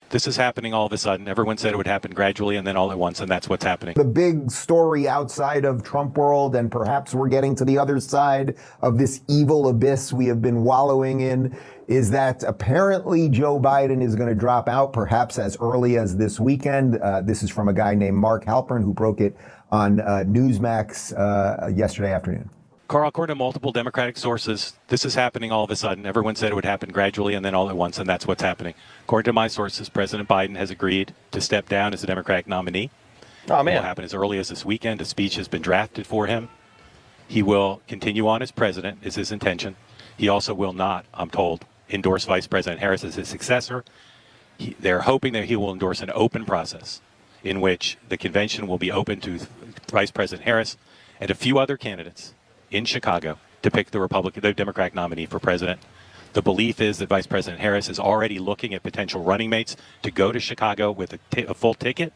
This is happening all of a sudden. Everyone said it would happen gradually and then all at once, and that's what's happening. The big story outside of Trump world, and perhaps we're getting to the other side of this evil abyss we have been wallowing in, is that apparently Joe Biden is going to drop out perhaps as early as this weekend. This is from a guy named Mark Halpern who broke it on Newsmax yesterday afternoon. Carl, according to multiple Democratic sources, this is happening all of a sudden. Everyone said it would happen gradually and then all at once, and that's what's happening. According to my sources, President Biden has agreed to step down as the Democratic nominee. Oh, man. It will happen as early as this weekend. A speech has been drafted for him. He will continue on as president, is his intention. He also will not, I'm told, endorse Vice President Harris as his successor. They're hoping that he will endorse an open process in which the convention will be open to Vice President Harris and a few other candidates in Chicago to pick the Democratic nominee for president. The belief is that Vice President Harris is already looking at potential running mates to go to Chicago with a full ticket,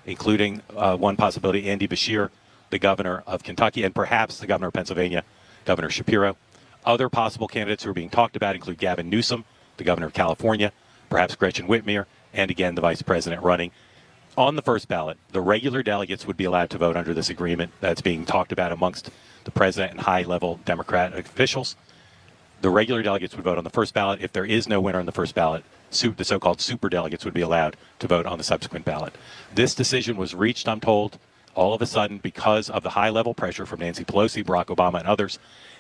including one possibility, Andy Beshear, the governor of Kentucky, and perhaps the governor of Pennsylvania, Governor Shapiro. Other possible candidates who are being talked about include Gavin Newsom, the governor of California, perhaps Gretchen Whitmer, and again, the vice president running. On the first ballot, the regular delegates would be allowed to vote under this agreement that's being talked about amongst the president and high-level Democratic officials. The regular delegates would vote on the first ballot. If there is no winner on the first ballot, the so-called super delegates would be allowed to vote on the subsequent ballot. This decision was reached, I'm told, all of a sudden because of the high-level pressure from Nancy Pelosi, Barack Obama, and others,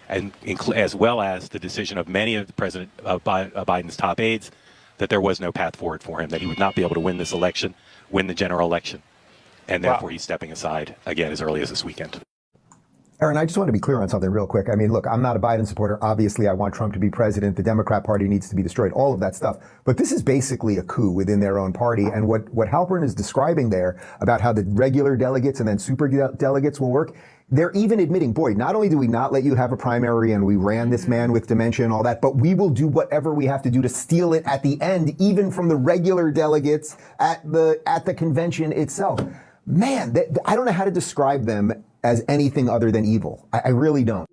and as well as the decision of many of President Biden's top aides that there was no path forward for him, that he would not be able to win this election, win the general election, and therefore he's stepping aside again as early as this weekend. Aaron, I just want to be clear on something real quick. I mean, look, I'm not a Biden supporter. Obviously, I want Trump to be president. The Democrat Party needs to be destroyed, all of that stuff. But this is basically a coup within their own party. And what Halpern is describing there about how the regular delegates and then super delegates will work, they're even admitting, boy, not only do we not let you have a primary and we ran this man with dementia and all that, but we will do whatever we have to do to steal it at the end, even from the regular delegates at the convention itself. Man, I don't know how to describe them as anything other than evil. I really don't.